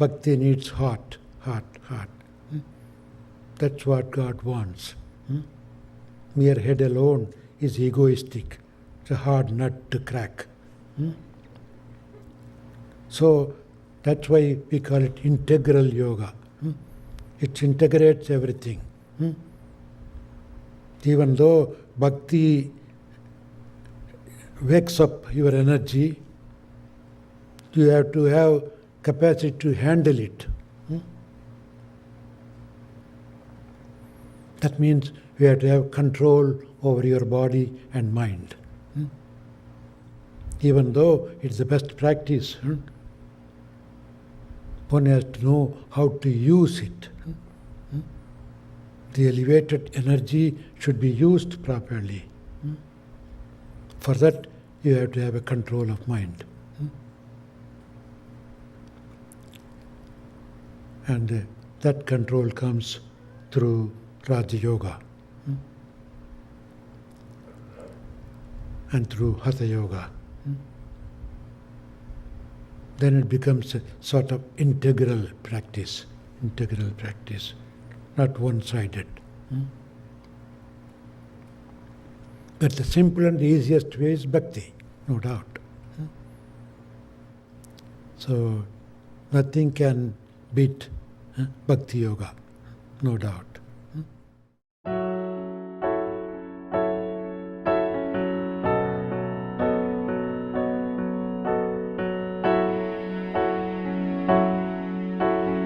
Bhakti needs heart. That's what God wants. Mere head alone is egoistic. It's a hard nut to crack. So that's why we call it integral yoga. It integrates everything. Even though Bhakti wakes up your energy, you have to have capacity to handle it. That means you have to have control over your body and mind. Even though it's the best practice, one has to know how to use it. The elevated energy should be used properly. For that, you have to have a control of mind. And that control comes through Raja Yoga and through Hatha Yoga. Then it becomes a sort of integral practice, not one-sided. But the simple and easiest way is Bhakti, no doubt. So nothing can beat Bhakti Yoga, no doubt.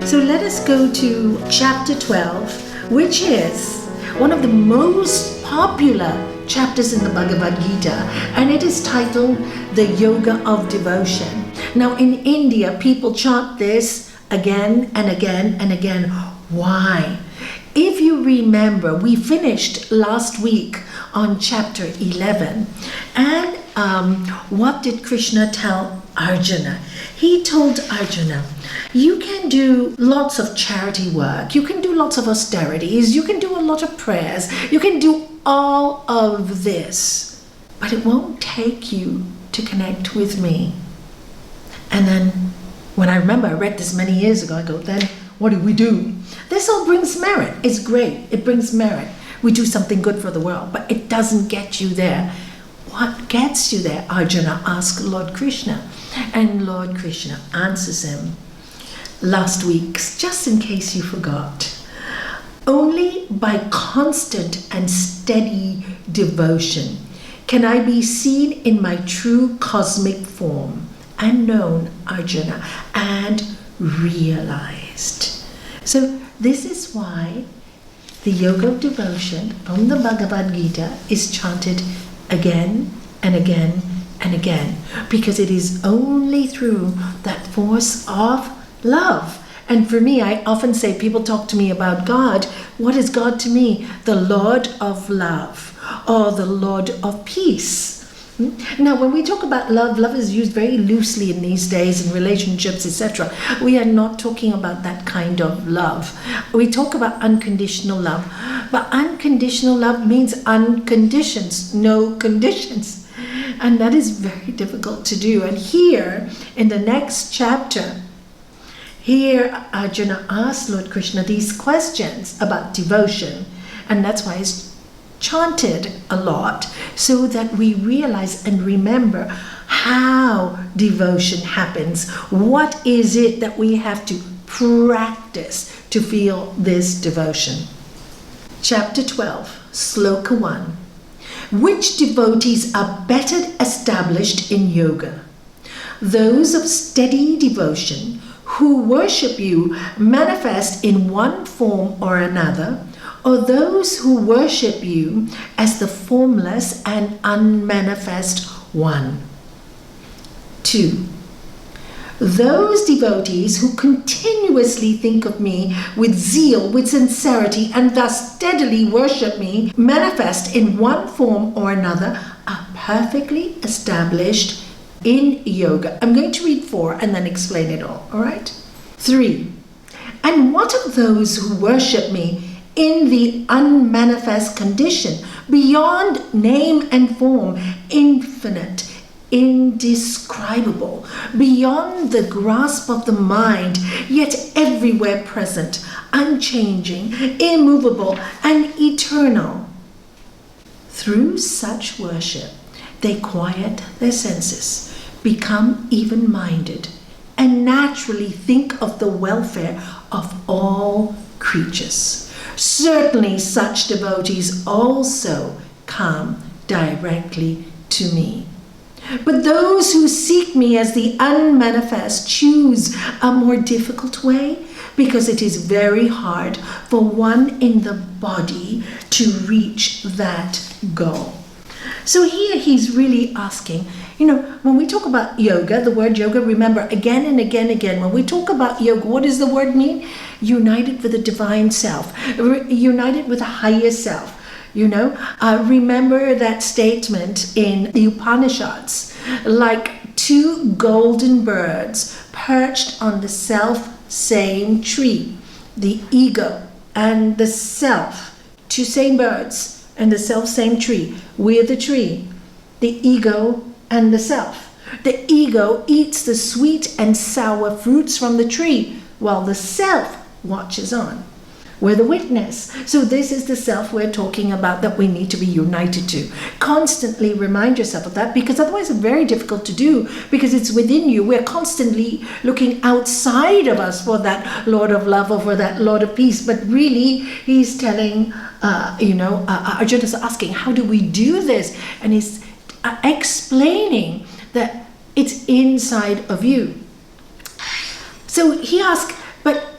So let us go to chapter 12, which is one of the most popular chapters in the Bhagavad Gita, and it is titled The Yoga of Devotion. Now in India, people chant this again and again and again. Why? If you remember, we finished last week on chapter 11, and what did Krishna tell Arjuna? He told Arjuna, you can do lots of charity work, you can do lots of austerities, you can do a lot of prayers, you can do all of this, but it won't take you to connect with me. And then when I remember, I read this many years ago, I go, then what do we do? This all brings merit. It's great. It brings merit. We do something good for the world, but it doesn't get you there. What gets you there? Arjuna asks Lord Krishna, and Lord Krishna answers him last week, just in case you forgot. Only by constant and steady devotion can I be seen in my true cosmic form and known, Arjuna, and realized. So this is why the yoga of devotion from the Bhagavad Gita is chanted again and again and again, because it is only through that force of love. And for me, I often say, people talk to me about God. What is God to me? The Lord of love, or the Lord of peace. Now, when we talk about love, love is used very loosely in these days in relationships, etc. We are not talking about that kind of love. We talk about unconditional love. But unconditional love means unconditions, no conditions. And that is very difficult to do. And here, in the next chapter, here Arjuna asks Lord Krishna these questions about devotion. And that's why it's chanted a lot, so that we realize and remember how devotion happens. What is it that we have to practice to feel this devotion? Chapter 12, Sloka 1. Which devotees are better established in yoga? Those of steady devotion who worship you manifest in one form or another, or those who worship you as the formless and unmanifest one. 2. Those devotees who continuously think of me with zeal, with sincerity, and thus steadily worship me, manifest in one form or another, are perfectly established in yoga. I'm going to read 4 and then explain it all right? 3. And what of those who worship me in the unmanifest condition, beyond name and form, infinite, indescribable, beyond the grasp of the mind, yet everywhere present, unchanging, immovable, and eternal. Through such worship, they quiet their senses, become even-minded, and naturally think of the welfare of all creatures. Certainly such devotees also come directly to me. But those who seek me as the unmanifest choose a more difficult way, because it is very hard for one in the body to reach that goal. So here he's really asking, when we talk about yoga, the word yoga, remember again and again, when we talk about yoga, what does the word mean? United with the divine self, united with the higher self. Remember that statement in the Upanishads, like two golden birds perched on the self-same tree, the ego and the self, two same birds and the self-same tree. We're the tree, the ego and the self. The ego eats the sweet and sour fruits from the tree, while the self watches on. We're the witness. So this is the self we're talking about that we need to be united to. Constantly remind yourself of that, because otherwise it's very difficult to do, because it's within you. We're constantly looking outside of us for that Lord of love or for that Lord of peace. But really, he's telling, Arjuna's asking, how do we do this? And he's explaining that it's inside of you. So he asks, but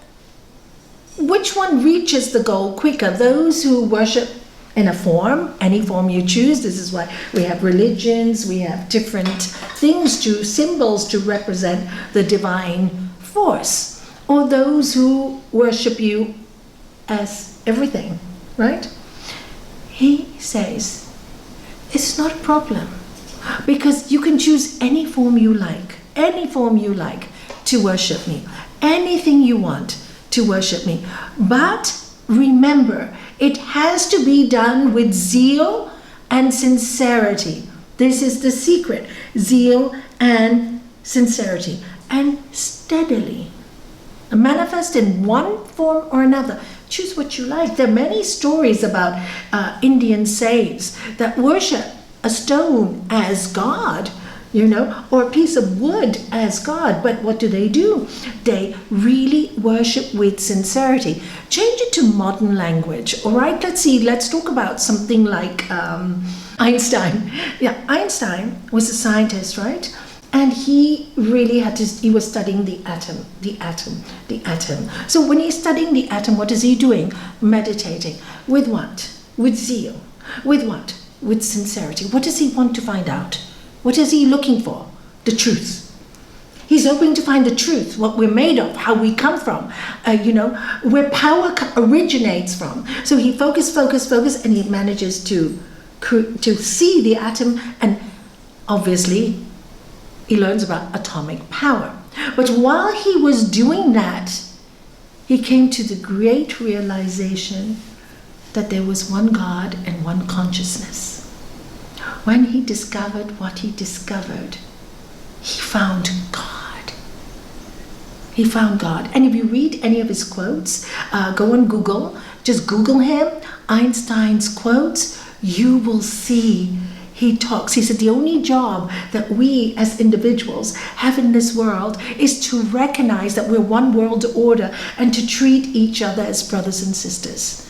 which one reaches the goal quicker? Those who worship in a form, any form you choose. This is why we have religions, we have different things, symbols to represent the divine force. Or those who worship you as everything, right? He says, it's not a problem, because you can choose any form you like to worship me, anything you want to worship me. But remember, it has to be done with zeal and sincerity. This is the secret, zeal and sincerity, and steadily. Manifest in one form or another. Choose what you like. There are many stories about Indian saints that worship a stone as God, or a piece of wood as God. But what do? They really worship with sincerity. Change it to modern language, all right? Let's talk about something like Einstein. Yeah, Einstein was a scientist, right? And he really he was studying the atom. So when he's studying the atom, what is he doing? Meditating. With what? With zeal. With what? With sincerity. What does he want to find out? What is he looking for? The truth. He's hoping to find the truth, what we're made of, how we come from, where power originates from. So he focus, and he manages to see the atom, and obviously he learns about atomic power. But while he was doing that, he came to the great realization that there was one God and one consciousness. When he discovered what he discovered, he found God. He found God. And if you read any of his quotes, go on Google, just Google him, Einstein's quotes, you will see he talks. He said the only job that we as individuals have in this world is to recognize that we're one world order and to treat each other as brothers and sisters.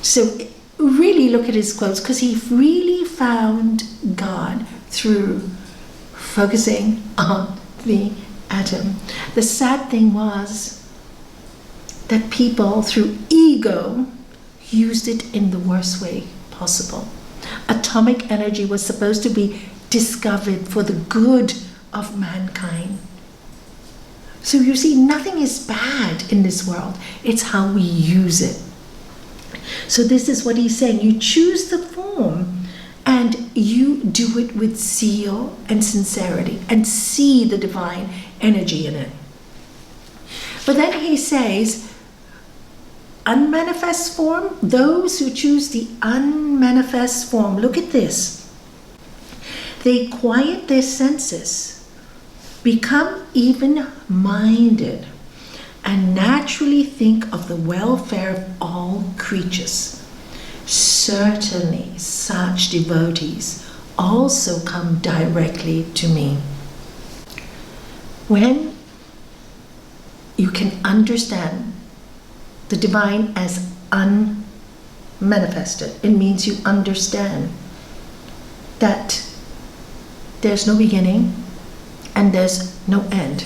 So really look at his quotes, because he really found God through focusing on the atom. The sad thing was that people, through ego, used it in the worst way possible. Atomic energy was supposed to be discovered for the good of mankind. So you see, nothing is bad in this world. It's how we use it. So this is what he's saying. You choose the form and you do it with zeal and sincerity and see the divine energy in it. But then he says, unmanifest form, those who choose the unmanifest form. Look at this. they quiet their senses, become even-minded, and naturally think of the welfare of all creatures. Certainly, such devotees also come directly to me. When you can understand the divine as unmanifested, it means you understand that there's no beginning and there's no end.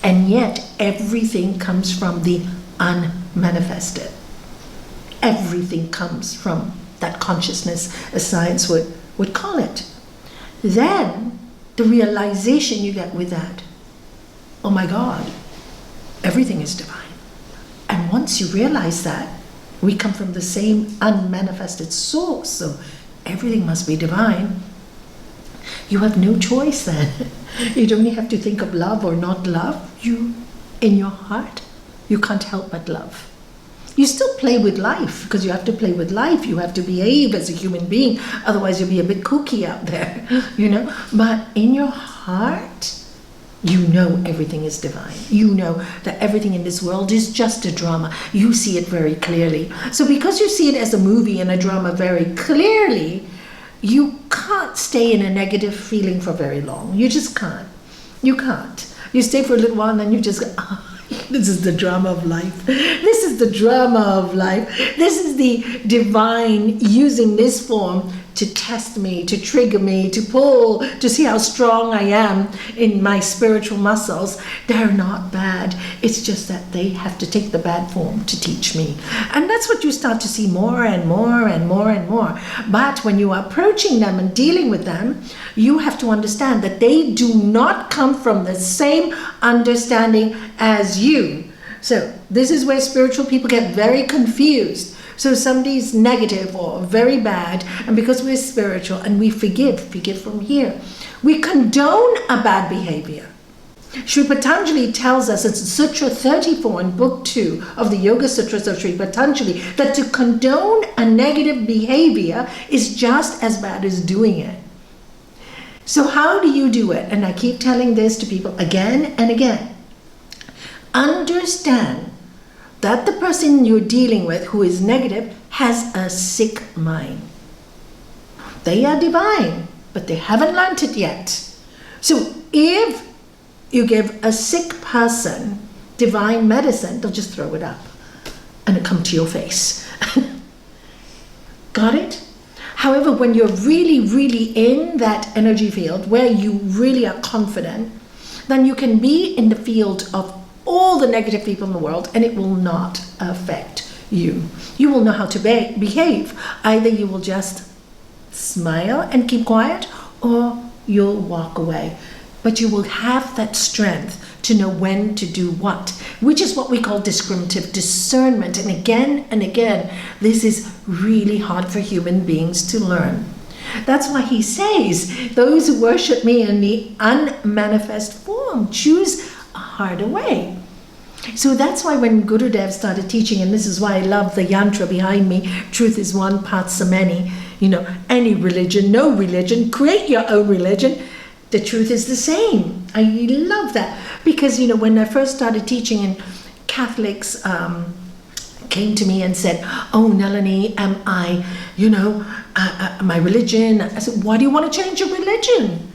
And yet everything comes from the unmanifested. Everything comes from that consciousness, as science would call it. Then the realization you get with that, oh my God, everything is divine. And once you realize that, we come from the same unmanifested source, so everything must be divine. You have no choice then. You don't have to think of love or not love. You, in your heart, you can't help but love. You still play with life, because you have to play with life. You have to behave as a human being, otherwise you'll be a bit kooky out there, you know. But in your heart, you know everything is divine. You know that everything in this world is just a drama. You see it very clearly. So because you see it as a movie and a drama very clearly, you can't stay in a negative feeling for very long. You just can't. You can't. You stay for a little while and then you just go, oh, this is the drama of life. This is the drama of life. This is the divine using this form to test me, to trigger me, to pull, to see how strong I am in my spiritual muscles. They're not bad. It's just that they have to take the bad form to teach me. And that's what you start to see more and more and more and more. But when you are approaching them and dealing with them, you have to understand that they do not come from the same understanding as you. So this is where spiritual people get very confused. So somebody's negative or very bad, and because we're spiritual and we forgive from here, we condone a bad behavior. Sri Patanjali tells us, it's Sutra 34 in Book 2 of the Yoga Sutras of Sri Patanjali, that to condone a negative behavior is just as bad as doing it. So how do you do it? And I keep telling this to people again and again. Understand that the person you're dealing with who is negative has a sick mind. They are divine, but they haven't learnt it yet. So if you give a sick person divine medicine, they'll just throw it up and it'll come to your face. Got it? However, when you're really, really in that energy field where you really are confident, then you can be in the field of all the negative people in the world and it will not affect you. You will know how to behave. Either you will just smile and keep quiet, or you'll walk away. But you will have that strength to know when to do what, which is what we call discriminative discernment. And again, this is really hard for human beings to learn. That's why he says, those who worship me in the unmanifest form choose a harder way. So that's why when Gurudev started teaching, and this is why I love the yantra behind me, truth is one, paths are many, any religion, no religion, create your own religion, the truth is the same. I love that, because when I first started teaching, and Catholics came to me and said, oh, Nalini, am I, my religion? I said, why do you want to change your religion?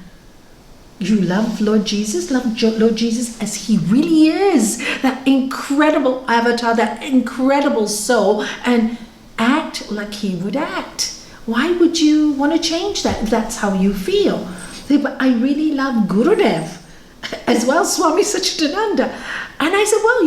You love Lord Jesus, love Lord Jesus as he really is, that incredible avatar, that incredible soul, and act like he would act. Why would you want to change that if that's how you feel? But I really love Gurudev as well, Swami Satchidananda. And I said, well,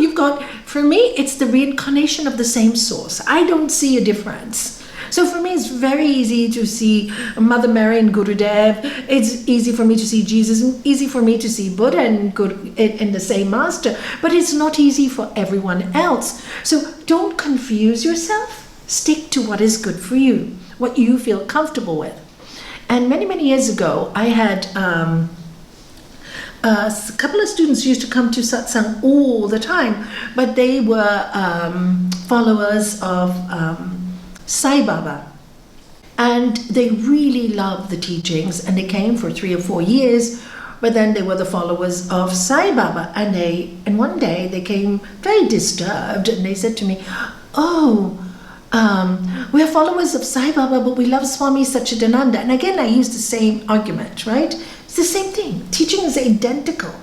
for me, it's the reincarnation of the same source. I don't see a difference. So for me, it's very easy to see Mother Mary and Gurudev. It's easy for me to see Jesus, and easy for me to see Buddha and the same master. But it's not easy for everyone else. So don't confuse yourself. Stick to what is good for you, what you feel comfortable with. And many, many years ago, I had a couple of students who used to come to satsang all the time, but they were followers of Sai Baba. And they really loved the teachings, and they came for 3 or 4 years, but then they were the followers of Sai Baba. And one day they came very disturbed, and they said to me, "Oh, we are followers of Sai Baba, but we love Swami Satchidananda." And again, I used the same argument, right? It's the same thing. Teaching is identical.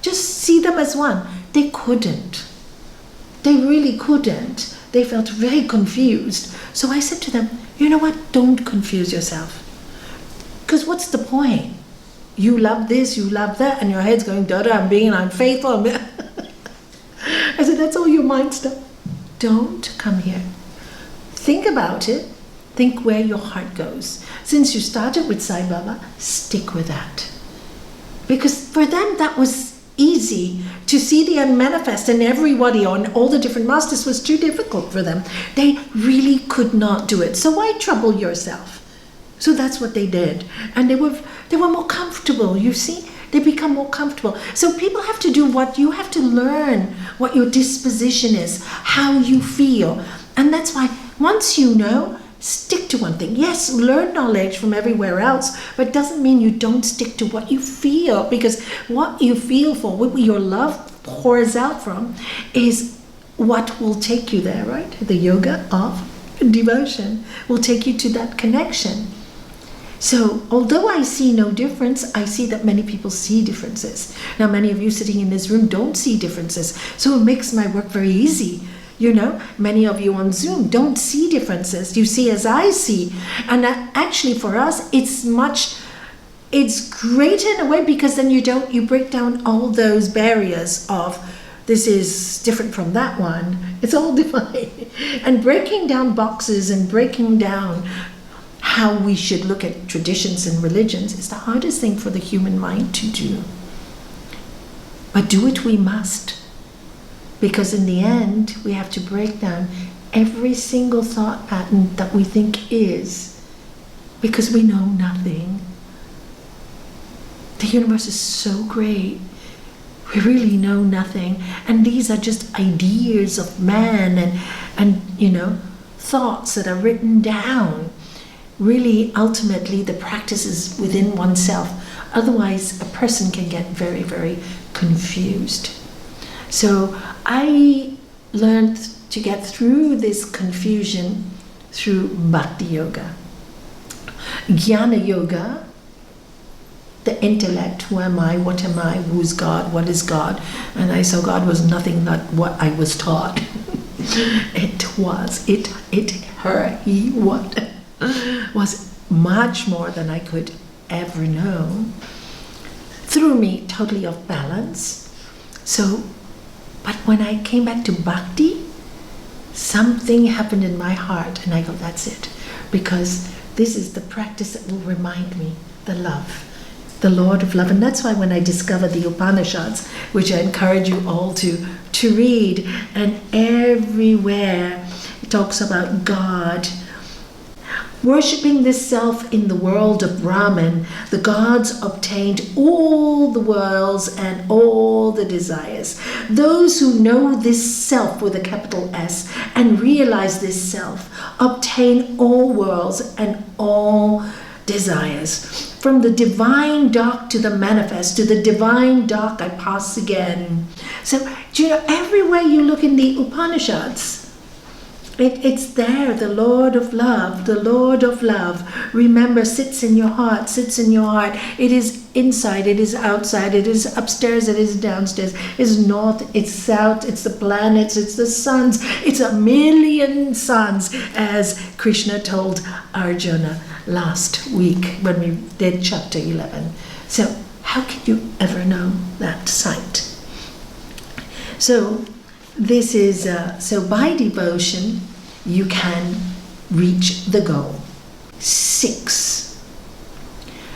Just see them as one. They couldn't. They really couldn't. They felt very confused. So I said to them, you know what? Don't confuse yourself. Because what's the point? You love this, you love that, and your head's going, da-da, I'm being unfaithful. I said, that's all your mind stuff. Don't come here. Think about it. Think where your heart goes. Since you started with Sai Baba, stick with that. Because for them, that was easy. To see the unmanifest and everybody on all the different masters was too difficult for them. They really could not do it. So why trouble yourself? So that's what they did. And they were more comfortable, you see? They become more comfortable. So people have to do what you have to learn, what your disposition is, how you feel. And that's why once you know, stick to one thing. Yes, learn knowledge from everywhere else, but it doesn't mean you don't stick to what you feel, because what you feel for, what your love pours out from, is what will take you there, right? The yoga of devotion will take you to that connection. So, although I see no difference, I see that many people see differences. Now, many of you sitting in this room don't see differences, so it makes my work very easy. You know, many of you on Zoom don't see differences. You see as I see. And actually for us, it's great in a way, because then you break down all those barriers of this is different from that one. It's all divine. And breaking down boxes and breaking down how we should look at traditions and religions is the hardest thing for the human mind to do. But do it we must. Because in the end, we have to break down every single thought pattern that we think is, because we know nothing. The universe is so great. We really know nothing. And these are just ideas of man and thoughts that are written down. Really, ultimately, the practice is within oneself. Otherwise, a person can get very, very confused. So I learned to get through this confusion through Bhakti Yoga. Jnana Yoga, the intellect, who am I, what am I, who is God, what is God? And I saw God was nothing but what I was taught. Her, he, what, was much more than I could ever know. Threw me totally off balance. But when I came back to Bhakti, something happened in my heart, and I go, that's it. Because this is the practice that will remind me, the love, the Lord of love. And that's why when I discovered the Upanishads, which I encourage you all to read, and everywhere it talks about God, worshipping this self in the world of Brahman, the gods obtained all the worlds and all the desires. Those who know this self with a capital S and realize this self obtain all worlds and all desires. From the divine dark to the manifest, to the divine dark I pass again. So, everywhere you look in the Upanishads, it's there, the Lord of love, the Lord of love. Remember, sits in your heart, sits in your heart. It is inside, it is outside, it is upstairs, it is downstairs, it's north, it's south, it's the planets, it's the suns, it's a million suns, as Krishna told Arjuna last week when we did chapter 11. So, how can you ever know that sight? So, this is, so by devotion, you can reach the goal. 6.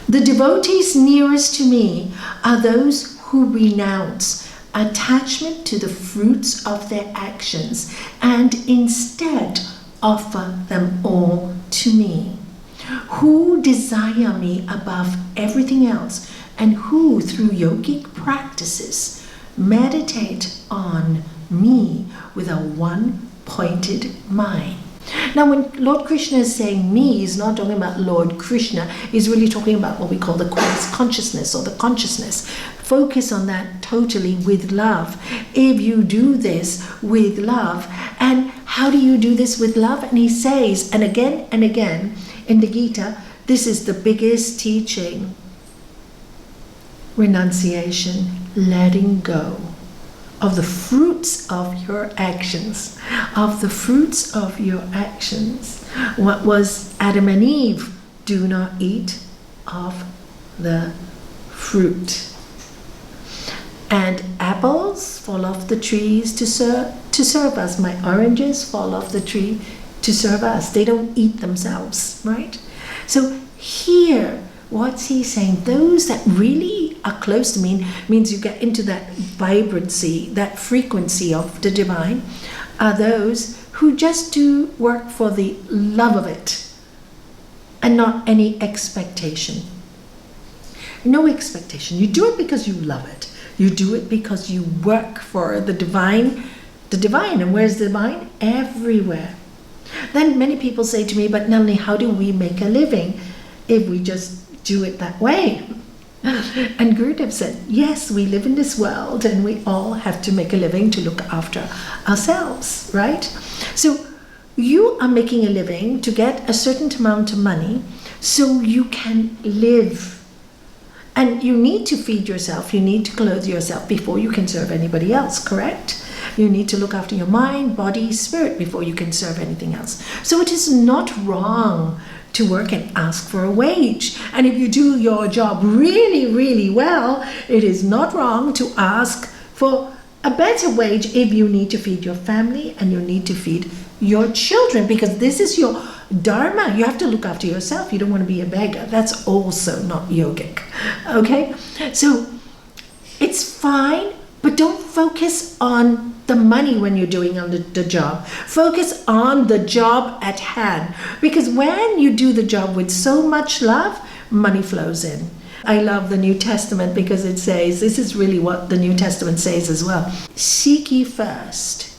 The devotees nearest to me are those who renounce attachment to the fruits of their actions and instead offer them all to me, who desire me above everything else, and who through yogic practices meditate on me with a one-pointed mind. Now, when Lord Krishna is saying me, he's not talking about Lord Krishna. He's really talking about what we call the Christ consciousness or the consciousness. Focus on that totally with love. If you do this with love, and how do you do this with love? And he says, and again in the Gita, this is the biggest teaching. Renunciation, letting go of the fruits of your actions, of the fruits of your actions. What was Adam and Eve? Do not eat of the fruit. And apples fall off the trees to serve us. My oranges fall off the tree to serve us. They don't eat themselves, right? So here, what's he saying? Those that really are close to me, means you get into that vibrancy, that frequency of the divine, are those who just do work for the love of it and not any expectation. No expectation. You do it because you love it. You do it because you work for the divine. The divine. And where's the divine? Everywhere. Then many people say to me, but Nalini, how do we make a living if we just do it that way? And Gurudev said, yes, we live in this world and we all have to make a living to look after ourselves, right? So you are making a living to get a certain amount of money so you can live. And you need to feed yourself, you need to clothe yourself before you can serve anybody else, correct? You need to look after your mind, body, spirit before you can serve anything else. So it is not wrong to work and ask for a wage. And if you do your job really, really well, it is not wrong to ask for a better wage if you need to feed your family and you need to feed your children, because this is your dharma. You have to look after yourself. You don't want to be a beggar. That's also not yogic. Okay? So it's fine, but don't focus on the money when you're doing on the job. Focus on the job at hand. Because when you do the job with so much love, money flows in. I love the New Testament because it says, this is really what the New Testament says as well. Seek ye first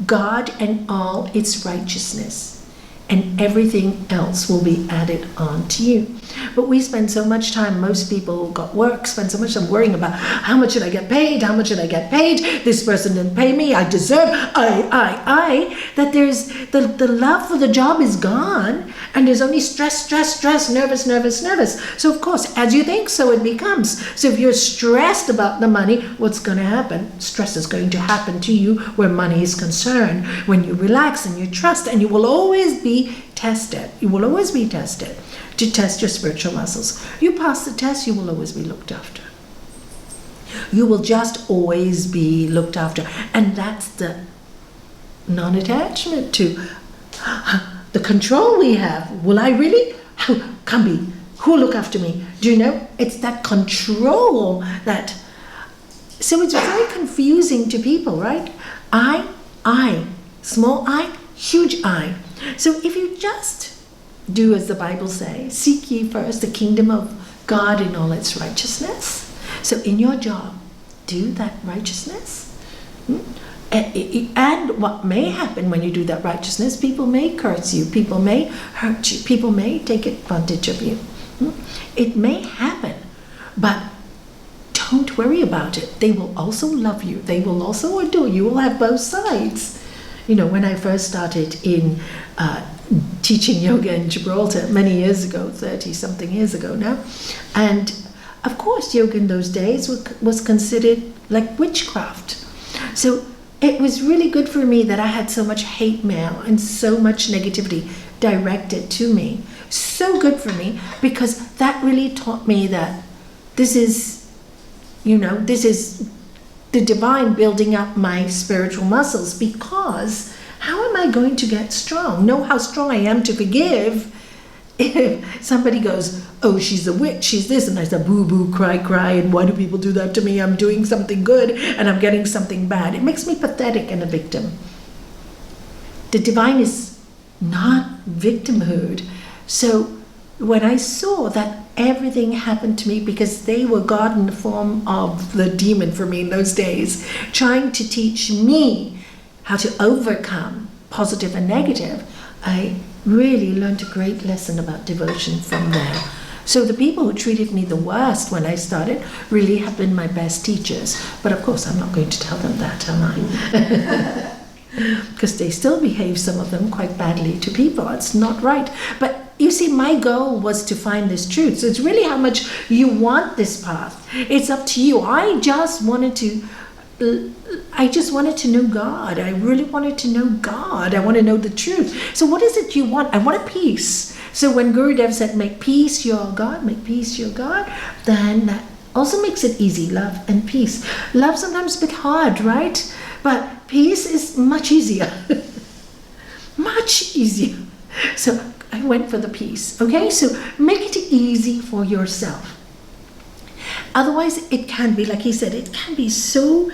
God and all its righteousness, and everything else will be added on to you. But we spend so much time, most people who got work spend so much time worrying about how much should I get paid, how much should I get paid, this person didn't pay me, I deserve, that there's the love for the job is gone, and there's only stress, nervous. So of course, as you think, so it becomes. So if you're stressed about the money, what's going to happen? Stress is going to happen to you where money is concerned. When you relax and you trust, and you will always be tested. You will always be tested to test your spiritual muscles. You pass the test, you will always be looked after. You will just always be looked after. And that's the non-attachment to the control we have. Will I really? Can't be. Who will look after me? Do you know? It's that control that... So it's very confusing to people, right? I, small I, huge I. So if you just do as the Bible says, seek ye first the kingdom of God in all its righteousness. So in your job, do that righteousness. And what may happen when you do that righteousness, people may curse you, people may hurt you, people may take advantage of you. It may happen, but don't worry about it. They will also love you. They will also adore you. You will have both sides. You know, when I first started in teaching yoga in Gibraltar many years ago, 30-something years ago now, and of course yoga in those days was considered like witchcraft. So it was really good for me that I had so much hate mail and so much negativity directed to me. So good for me, because that really taught me that this is, this is the divine building up my spiritual muscles. Because how am I going to get strong? Know how strong I am to forgive if somebody goes, oh, she's a witch, she's this, and I say boo, cry, and why do people do that to me? I'm doing something good and I'm getting something bad. It makes me pathetic and a victim. The divine is not victimhood. So when I saw that everything happened to me because they were God in the form of the demon for me in those days, trying to teach me how to overcome positive and negative, I really learned a great lesson about devotion from there. So the people who treated me the worst when I started really have been my best teachers. But of course, I'm not going to tell them that, am I? Because they still behave, some of them, quite badly to people. It's not right. But you see, my goal was to find this truth. So it's really how much you want this path. It's up to you. I just wanted to know God. I really wanted to know God. I want to know the truth. So what is it you want? I want a peace. So when Gurudev said, make peace your God, make peace your God, then that also makes it easy, love and peace. Love sometimes a bit hard, right? But peace is much easier. Much easier. So I went for the peace. Okay, so make it easy for yourself. Otherwise, it can be, like he said, it can be so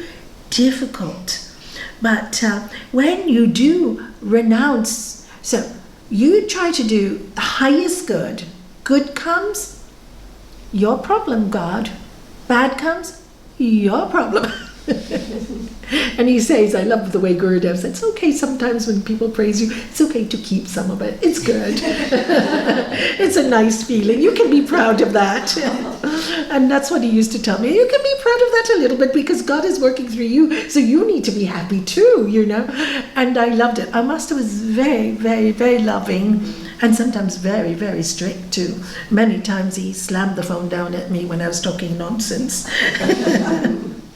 difficult. But when you do renounce, so you try to do the highest good. Good comes, your problem, God. Bad comes, your problem. And he says, I love the way Gurudev said, it's okay sometimes when people praise you, it's okay to keep some of it. It's good. It's a nice feeling. You can be proud of that. And that's what he used to tell me. You can be proud of that a little bit because God is working through you. So you need to be happy too, you know. And I loved it. Our master was very, very, very loving and sometimes very, very strict too. Many times he slammed the phone down at me when I was talking nonsense.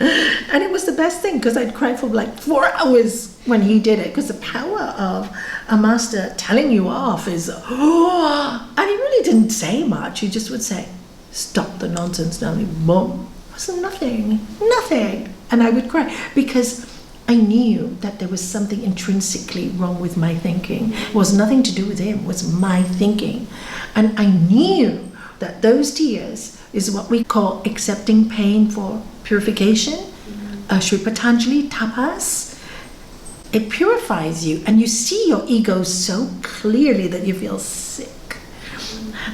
And it was the best thing because I'd cry for like 4 hours when he did it, because the power of a master telling you off is, oh, and he really didn't say much. He just would say, stop the nonsense now. Boom. It was nothing. And I would cry because I knew that there was something intrinsically wrong with my thinking. It was nothing to do with him. It was my thinking. And I knew that those tears is what we call accepting pain for purification. Sri Patanjali tapas. It purifies you and you see your ego so clearly that you feel sick.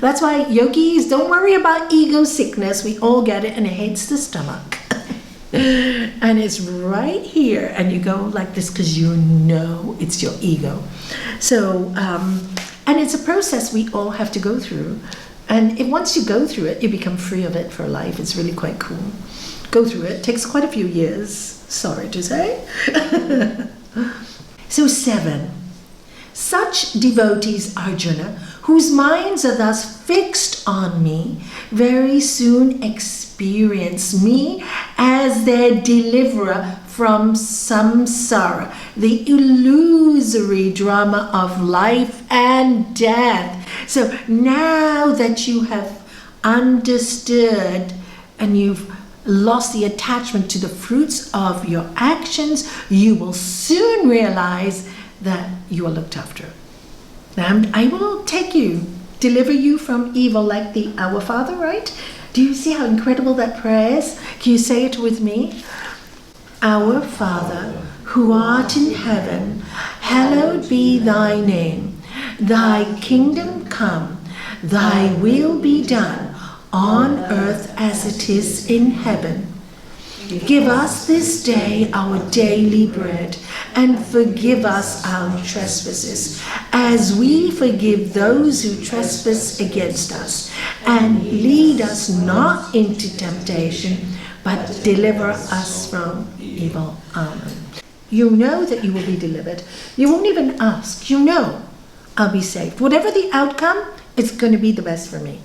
That's why yogis, don't worry about ego sickness. We all get it and it hits the stomach. And it's right here and you go like this because you know it's your ego. So, and it's a process we all have to go through. And once you go through it, you become free of it for life. It's really quite cool. Go through it. It takes quite a few years, sorry to say. So 7. Such devotees, Arjuna, whose minds are thus fixed on me, very soon experience me as their deliverer from samsara, the illusory drama of life and death. So now that you have understood and you've lost the attachment to the fruits of your actions, you will soon realize that you are looked after. Now I will take you, deliver you from evil like the Our Father, right? Do you see how incredible that prayer is? Can you say it with me? Our Father, who art in heaven, hallowed be thy name. Thy kingdom come, thy will be done, on earth as it is in heaven. Give us this day our daily bread, and forgive us our trespasses, as we forgive those who trespass against us. And lead us not into temptation, but deliver us from evil. Amen. You know that you will be delivered. You won't even ask. You know, I'll be saved. Whatever the outcome, it's going to be the best for me.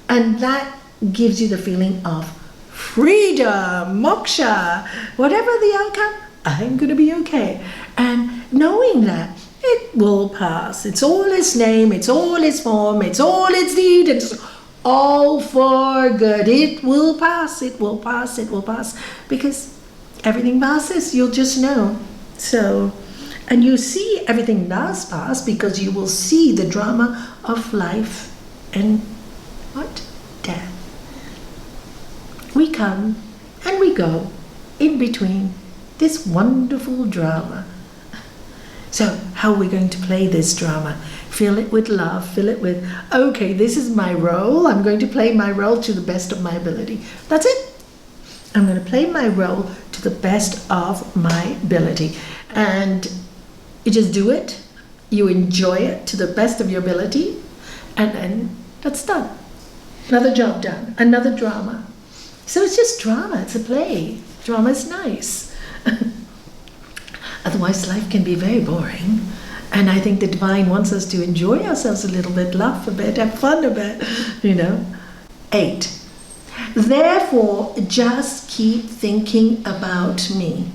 And that gives you the feeling of freedom, moksha. Whatever the outcome, I'm going to be okay. And knowing that it will pass. It's all its name, it's all its form, it's all its deed, it's all for good. It will pass, it will pass, it will pass. Because everything passes, you'll just know. So, and you see everything does pass because you will see the drama of life and what? Death. We come and we go in between this wonderful drama. So how are we going to play this drama? Fill it with love, fill it with, okay, this is my role. I'm going to play my role to the best of my ability. That's it. I'm going to play my role to the best of my ability. And you just do it you enjoy it to the best of your ability, and then that's done. Another job done, another drama. So it's just drama, it's a play. Drama is nice. Otherwise, life can be very boring. And I think the Divine wants us to enjoy ourselves a little bit, laugh a bit, have fun a bit, 8. Therefore, just keep thinking about me.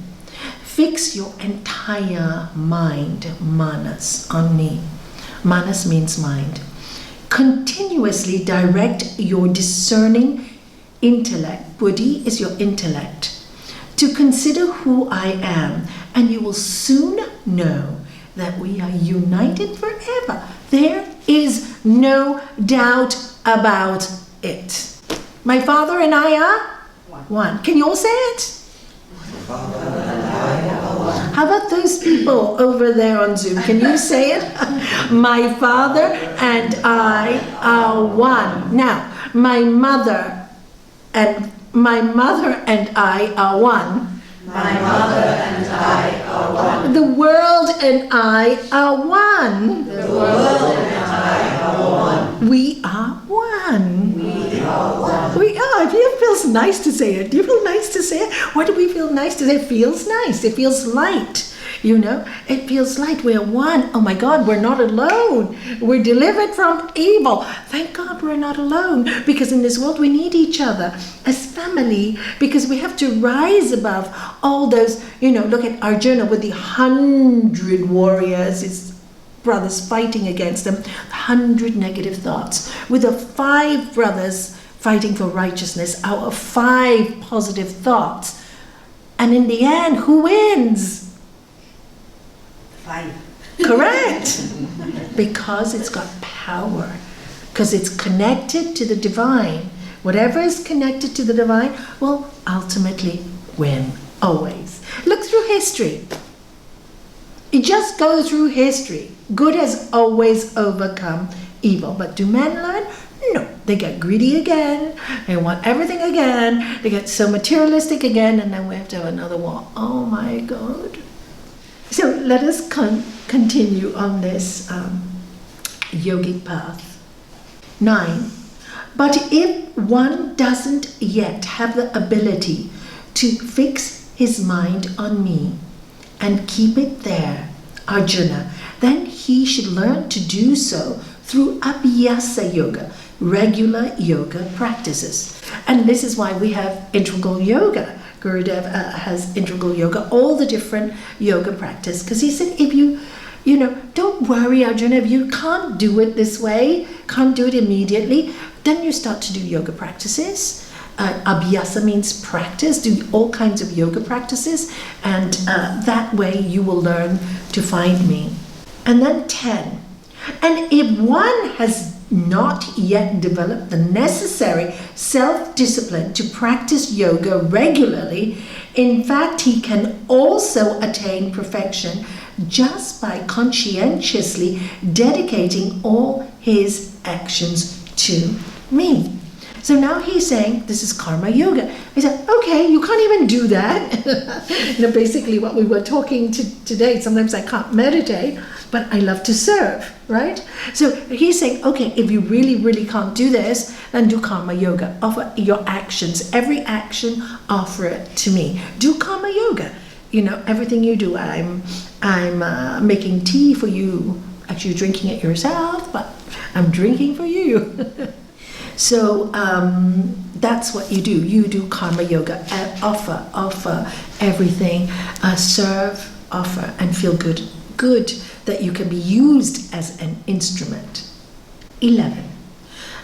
Fix your entire mind, manas, on me. Manas means mind. Continuously direct your discerning intellect. Buddhi is your intellect. To consider who I am, and you will soon know that we are united forever. There is no doubt about it. My Father and I are one. Can you all say it? How about those people over there on Zoom? Can you say it? My Father and I are one. Now, my mother and I are one. My mother and I are one. The world and I are one. The world and I are one. We are one. We are one. We are. It feels nice to say it. Do you feel nice to say it? Why do we feel nice to say it? It feels nice. It feels light. It feels light. We're one. Oh my God, we're not alone. We're delivered from evil. Thank God we're not alone, because in this world we need each other as family, because we have to rise above all those, look at Arjuna with the 100 warriors, his brothers fighting against him, 100 negative thoughts, with the 5 brothers fighting for righteousness out of 5 positive thoughts. And in the end, who wins? 5. Correct. Because it's got power. Because it's connected to the divine. Whatever is connected to the divine will ultimately win. Always. Look through history. You just go through history. Good has always overcome evil. But do men learn? No. They get greedy again. They want everything again. They get so materialistic again. And then we have to have another war. Oh my God. So let us continue on this yogic path. 9. But if one doesn't yet have the ability to fix his mind on me and keep it there, Arjuna, then he should learn to do so through abhyasa yoga, regular yoga practices. And this is why we have integral yoga. Gurudev has integral yoga, all the different yoga practice. Because he said, if you don't worry, Arjuna, if you can't do it this way, can't do it immediately, then you start to do yoga practices. Abhyasa means practice, do all kinds of yoga practices, and that way you will learn to find me. And then 10. And if one has not yet developed the necessary self-discipline to practice yoga regularly, in fact, he can also attain perfection just by conscientiously dedicating all his actions to me. So now he's saying this is karma yoga. He said, okay, you can't even do that. Basically what we were talking to today, sometimes I can't meditate, but I love to serve, right? So he's saying, okay, if you really, really can't do this, then do karma yoga. Offer your actions, every action, offer it to me. Do karma yoga. Everything you do, I'm making tea for you. Actually, you're drinking it yourself, but I'm drinking for you. So that's what you do. You do karma yoga. Offer everything. Serve, offer, and feel good. Good that you can be used as an instrument. 11.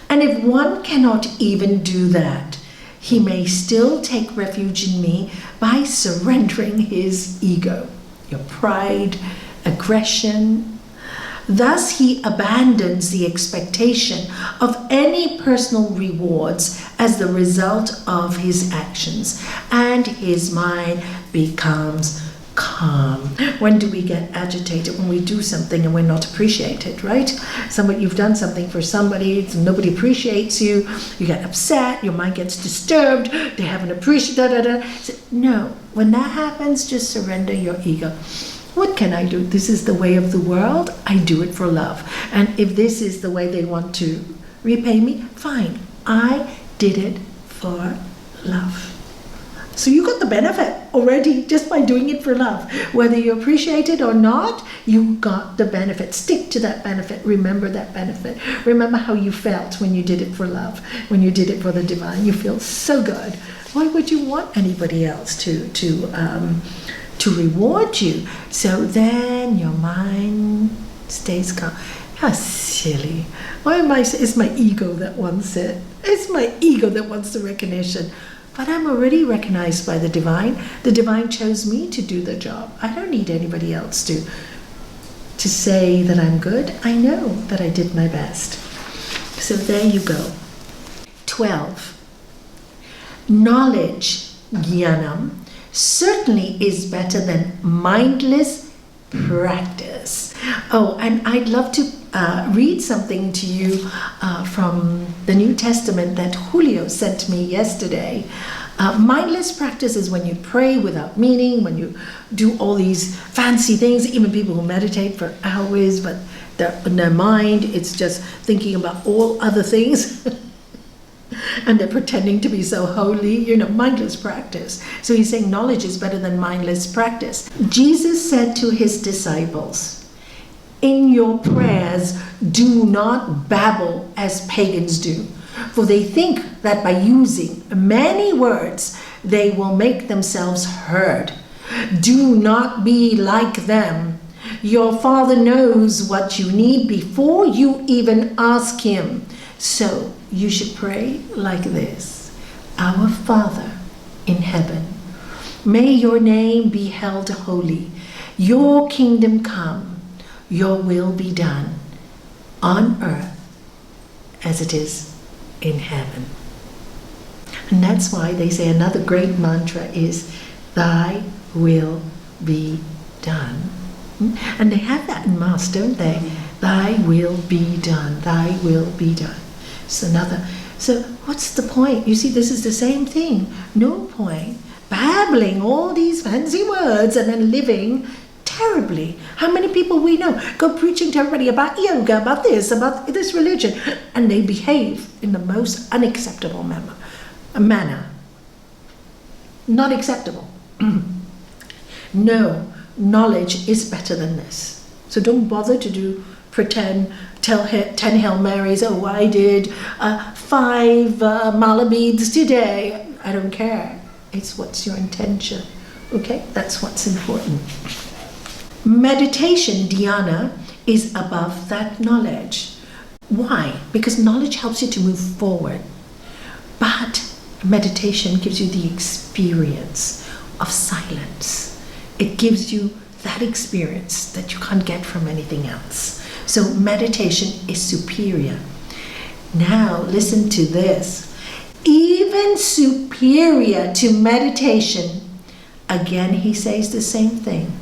And if one cannot even do that, he may still take refuge in me by surrendering his ego, your pride, aggression. Thus he abandons the expectation of any personal rewards as the result of his actions, and his mind becomes calm. When do we get agitated? When we do something and we're not appreciated, right? You've done something for somebody, nobody appreciates you, you get upset, your mind gets disturbed, they haven't appreciated, No, when that happens, just surrender your ego. What can I do? This is the way of the world. I do it for love. And if this is the way they want to repay me, fine. I did it for love. So you got the benefit already just by doing it for love. Whether you appreciate it or not, you got the benefit. Stick to that benefit. Remember that benefit. Remember how you felt when you did it for love, when you did it for the divine. You feel so good. Why would you want anybody else to reward you? So then your mind stays calm. How silly. Why am I? It's my ego that wants it. It's my ego that wants the recognition. But I'm already recognized by the divine. The divine chose me to do the job. I don't need anybody else to say that I'm good. I know that I did my best. So there you go. 12. Knowledge, jnanam, certainly is better than mindless practice. Oh, and I'd love to read something to you from the New Testament that Julio sent me yesterday. Mindless practice is when you pray without meaning, when you do all these fancy things, even people who meditate for hours, but in their mind, it's just thinking about all other things. And they're pretending to be so holy, mindless practice. So he's saying knowledge is better than mindless practice. Jesus said to his disciples, in your prayers, do not babble as pagans do, for they think that by using many words, they will make themselves heard. Do not be like them. Your Father knows what you need before you even ask him. So you should pray like this. Our Father in heaven, may your name be held holy. Your kingdom come. Your will be done on earth as it is in heaven. And that's why they say another great mantra is, thy will be done. And they have that in Mass, don't they? Thy will be done. Thy will be done. So what's the point? You see, this is the same thing. No point babbling all these fancy words and then living terribly. How many people we know go preaching to everybody about yoga, about this religion, and they behave in the most unacceptable manner. Not acceptable. No, knowledge is better than this. So don't bother to tell 10 Hail Marys. Oh, I did 5 mala beads today. I don't care. It's what's your intention. Okay, that's what's important. Meditation, dhyana, is above that knowledge. Why? Because knowledge helps you to move forward. But meditation gives you the experience of silence. It gives you that experience that you can't get from anything else. So meditation is superior. Now listen to this. Even superior to meditation, again he says the same thing,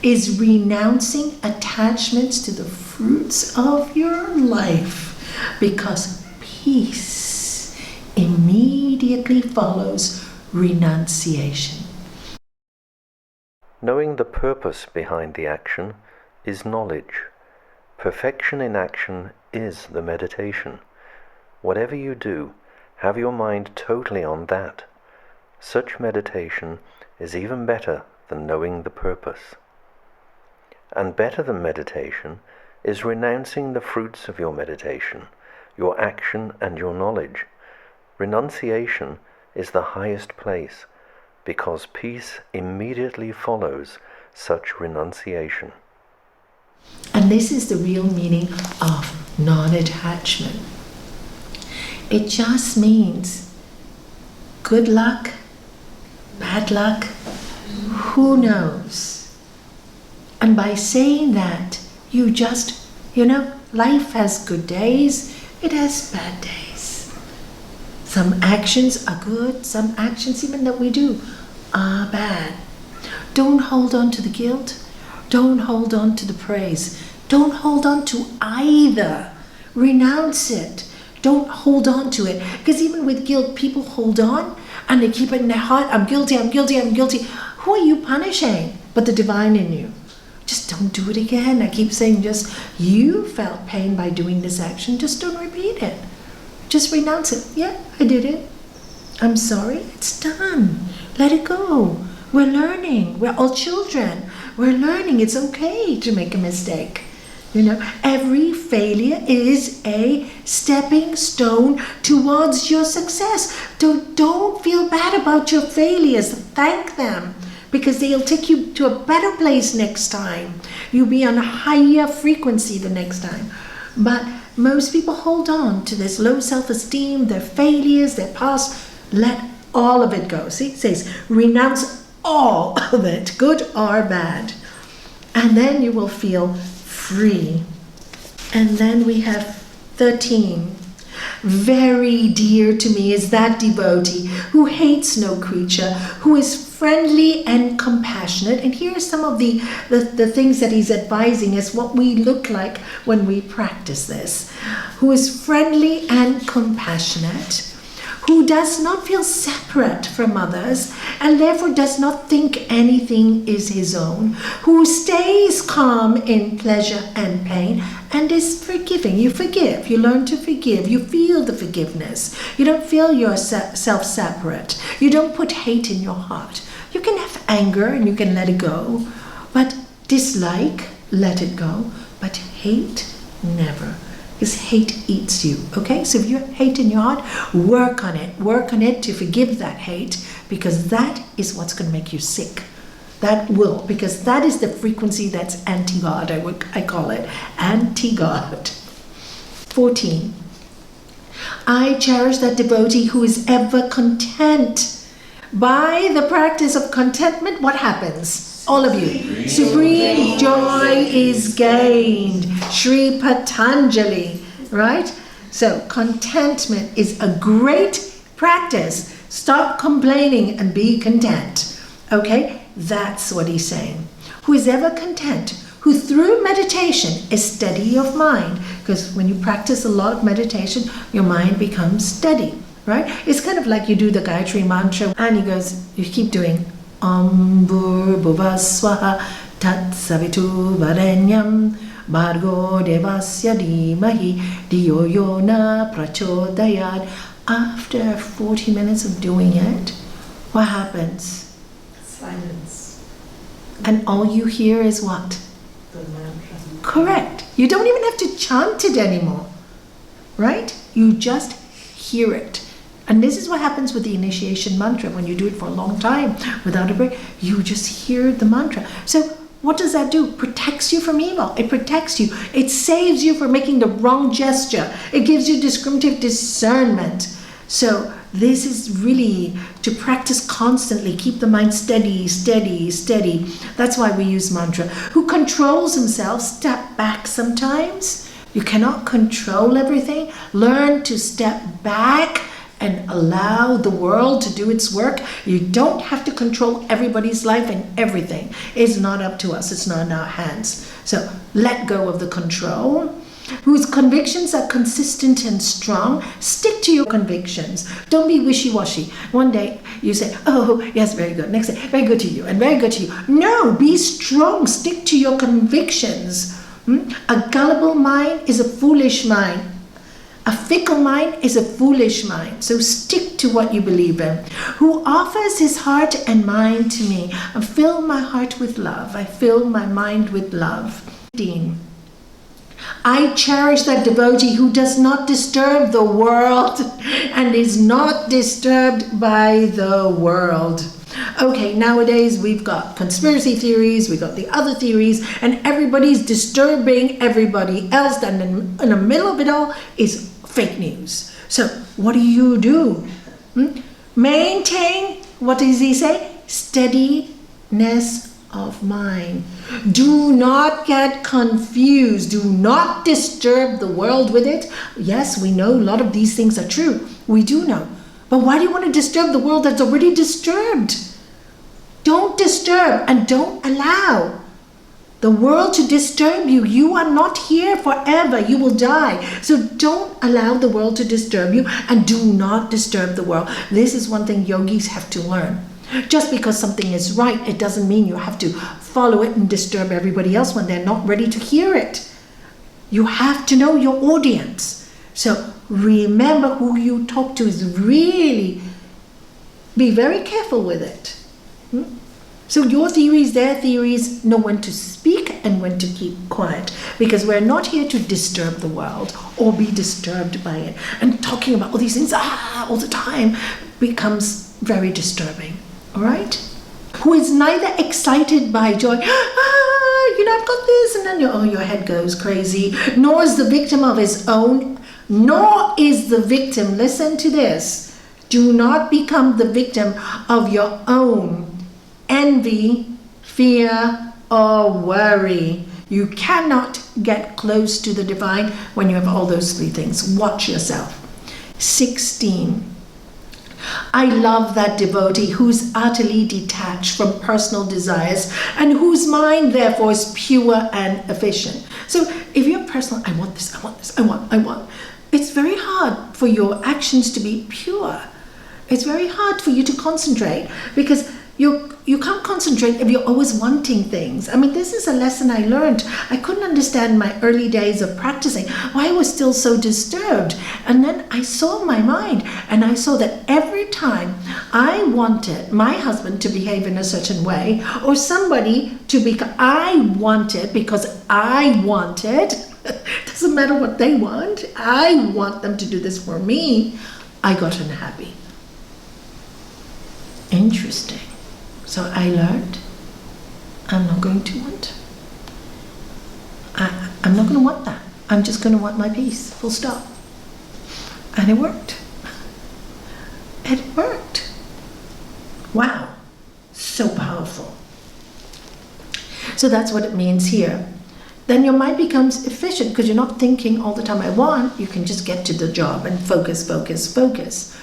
is renouncing attachments to the fruits of your life, because peace immediately follows renunciation. Knowing the purpose behind the action is knowledge. Perfection in action is the meditation. Whatever you do, have your mind totally on that. Such meditation is even better than knowing the purpose. And better than meditation is renouncing the fruits of your meditation, your action and your knowledge. Renunciation is the highest place, because peace immediately follows such renunciation. And this is the real meaning of non-attachment. It just means good luck, bad luck, who knows? And by saying that, you just, life has good days, it has bad days. Some actions are good, some actions even that we do are bad. Don't hold on to the guilt. Don't hold on to the praise. Don't hold on to either. Renounce it. Don't hold on to it. Because even with guilt, people hold on and they keep it in their heart. I'm guilty, I'm guilty, I'm guilty. Who are you punishing but the divine in you? just don't do it again. I keep saying, just, you felt pain by doing this action, just don't repeat it. Just renounce it. Yeah, I did it. I'm sorry, it's done. Let it go. We're learning. We're all children. We're learning. It's okay to make a mistake. You know, every failure is a stepping stone towards your success. Don't feel bad about your failures. Thank them, because they'll take you to a better place next time. You'll be on a higher frequency the next time. But most people hold on to this low self-esteem, their failures, their past. Let all of it go. See, it says, renounce all of it, good or bad. And then you will feel free. And then we have 13. Very dear to me is that devotee who hates no creature, who is friendly and compassionate. And here are some of the things that he's advising us, what we look like when we practice this. Who is friendly and compassionate, who does not feel separate from others and therefore does not think anything is his own, who stays calm in pleasure and pain and is forgiving. You forgive, you learn to forgive, you feel the forgiveness. You don't feel yourself separate. You don't put hate in your heart. You can have anger and you can let it go, but dislike, let it go, but hate, never. Because hate eats you, okay? So if you have hate in your heart, work on it to forgive that hate, because that is what's going to make you sick. That will, because that is the frequency that's anti-God, I call it, anti-God. 14. I cherish that devotee who is ever content. By the practice of contentment, what happens? All of you. Supreme joy is gained. Sri Patanjali, right? So contentment is a great practice. Stop complaining and be content. Okay? That's what he's saying. Who is ever content, who through meditation is steady of mind. Because when you practice a lot of meditation, your mind becomes steady, right? It's kind of like you do the Gayatri mantra and he goes, you keep doing Om Bhurбhuva Swaha Tat Savitu Varenyam Bhargo Devasya Dhimahi Dhiyo Yo Na Prachodayat. After 40 minutes of doing it, what happens? Silence. And all you hear is what? The mantra. Correct. You don't even have to chant it anymore, right? You just hear it. And this is what happens with the initiation mantra. When you do it for a long time without a break, you just hear the mantra. So what does that do? Protects you from evil. It protects you. It saves you from making the wrong gesture. It gives you discriminative discernment. So this is really to practice constantly. Keep the mind steady, steady, steady. That's why we use mantra. Who controls himself, step back sometimes. You cannot control everything. Learn to step back and allow the world to do its work. You don't have to control everybody's life and everything. It's not up to us. It's not in our hands. So let go of the control. Whose convictions are consistent and strong. Stick to your convictions. Don't be wishy-washy. One day you say, oh, yes, very good. Next day, very good to you and very good to you. No, be strong. Stick to your convictions. A gullible mind is a foolish mind. A fickle mind is a foolish mind. So stick to what you believe in. Who offers his heart and mind to me. I fill my heart with love. I fill my mind with love. 15. I cherish that devotee who does not disturb the world and is not disturbed by the world. Okay, nowadays we've got conspiracy theories, we've got the other theories, and everybody's disturbing everybody else. And in the middle of it all is fake news. So what do? Maintain, what does he say? Steadiness of mind. Do not get confused. Do not disturb the world with it. Yes, we know a lot of these things are true. We do know. But why do you want to disturb the world that's already disturbed? Don't disturb and don't allow the world to disturb you. You are not here forever. You will die. So don't allow the world to disturb you and do not disturb the world. This is one thing yogis have to learn. Just because something is right, it doesn't mean you have to follow it and disturb everybody else when they're not ready to hear it. You have to know your audience. So remember who you talk to is really, be very careful with it. So your theories, their theories, know when to speak and when to keep quiet. Because we're not here to disturb the world or be disturbed by it. And talking about all these things all the time becomes very disturbing. All right? Who is neither excited by joy, I've got this, and then your head goes crazy, nor is the victim of his own, nor is the victim, listen to this, do not become the victim of your own envy, fear, or worry. You cannot get close to the divine when you have all those three things. Watch yourself. 16. I love that devotee who's utterly detached from personal desires and whose mind therefore is pure and efficient. So if you're personal, I want this, I want this, I want. It's very hard for your actions to be pure. It's very hard for you to concentrate because you can't concentrate if you're always wanting things. I mean, this is a lesson I learned. I couldn't understand in my early days of practicing why I was still so disturbed. And then I saw my mind and I saw that every time I wanted my husband to behave in a certain way or somebody to become, I wanted because I wanted, doesn't matter what they want, I want them to do this for me, I got unhappy. Interesting. So I learned, I'm not going to want. I'm not going to want that. I'm just going to want my peace, full stop. And it worked. It worked. Wow, so powerful. So that's what it means here. Then your mind becomes efficient because you're not thinking all the time, I want. You can just get to the job and focus, focus, focus.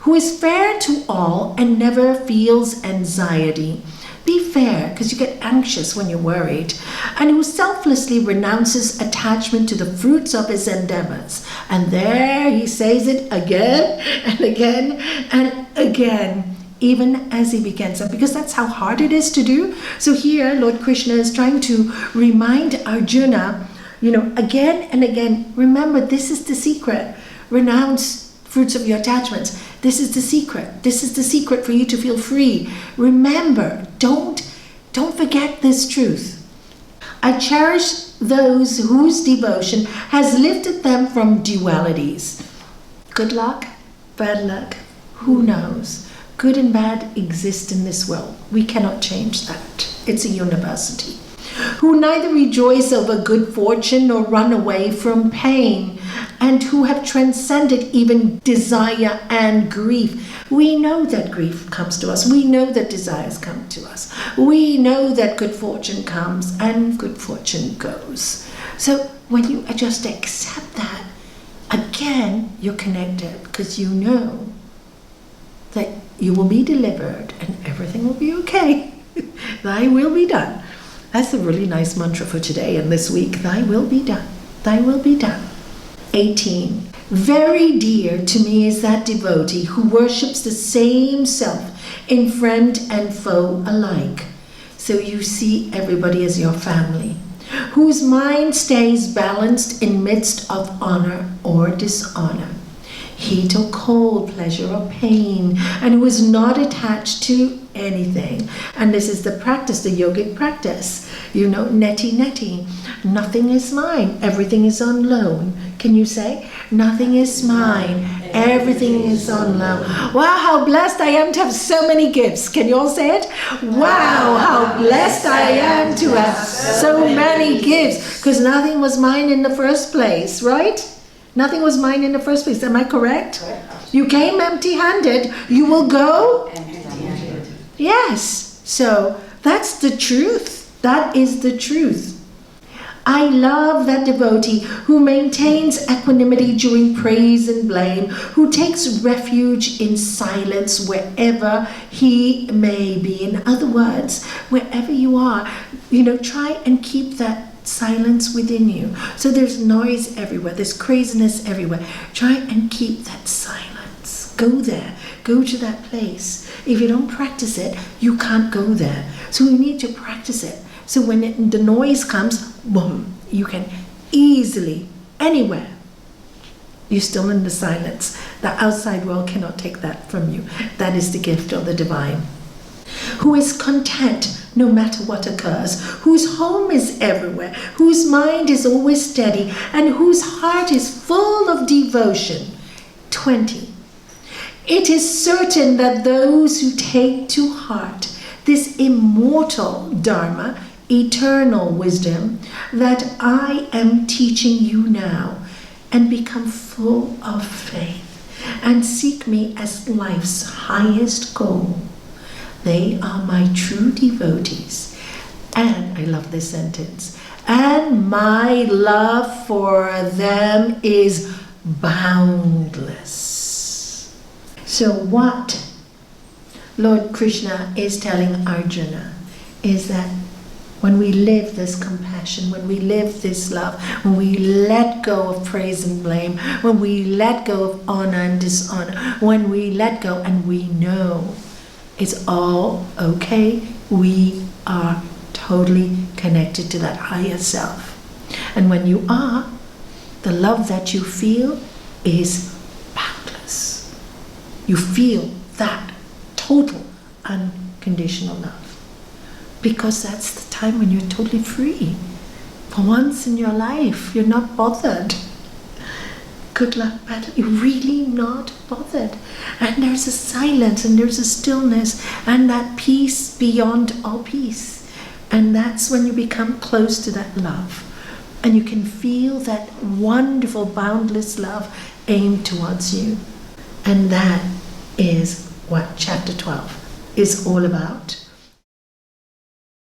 Who is fair to all and never feels anxiety. Be fair, because you get anxious when you're worried. And who selflessly renounces attachment to the fruits of his endeavors. And there he says it again and again and again, even as he begins. Because that's how hard it is to do. So here, Lord Krishna is trying to remind Arjuna, again and again, remember, this is the secret. Renounce fruits of your attachments. This is the secret. This is the secret for you to feel free. Remember, don't forget this truth. I cherish those whose devotion has lifted them from dualities. Good luck, bad luck, who knows? Good and bad exist in this world. We cannot change that. It's a university. Who neither rejoice over good fortune nor run away from pain, and who have transcended even desire and grief. We know that grief comes to us. We know that desires come to us. We know that good fortune comes and good fortune goes. So when you just accept that, again, you're connected because you know that you will be delivered and everything will be okay. Thy will be done. That's a really nice mantra for today and this week. Thy will be done. Thy will be done. 18. Very dear to me is that devotee who worships the same self in friend and foe alike. So you see everybody as your family. Whose mind stays balanced in midst of honor or dishonor. Heat or cold, pleasure or pain, and who is not attached to anything. And this is the practice, the yogic practice. Neti. Nothing is mine. Everything is on loan. Can you say? Nothing is mine. Everything is on loan. Wow, how blessed I am to have so many gifts. Can you all say it? Wow, how blessed I am to have so many gifts. Because nothing was mine in the first place, right? Nothing was mine in the first place. Am I correct? You came empty-handed. You will go empty-handed. Yes. So that's the truth. That is the truth. I love that devotee who maintains equanimity during praise and blame, who takes refuge in silence wherever he may be. In other words, wherever you are, try and keep that silence within you. So there's noise everywhere, there's craziness everywhere. Try and keep that silence. Go there go to that place. If you don't practice it, you can't go there. So you need to practice it. So when the noise comes, boom, you can easily, anywhere, you're still in the silence. The outside world cannot take that from you. That is the gift of the divine. Who is content no matter what occurs, whose home is everywhere, whose mind is always steady, and whose heart is full of devotion. 20. It is certain that those who take to heart this immortal Dharma, eternal wisdom, that I am teaching you now, and become full of faith, and seek me as life's highest goal, they are my true devotees. And I love this sentence. And my love for them is boundless. So what Lord Krishna is telling Arjuna is that when we live this compassion, when we live this love, when we let go of praise and blame, when we let go of honor and dishonor, when we let go and we know it's all okay, we are totally connected to that higher self. And when you are, the love that you feel is boundless. You feel that total unconditional love. Because that's the time when you're totally free. For once in your life, you're not bothered. Good luck, bad luck, you're really not bothered. And there's a silence and there's a stillness and that peace beyond all peace. And that's when you become close to that love. And you can feel that wonderful, boundless love aimed towards you. And that is what chapter 12 is all about.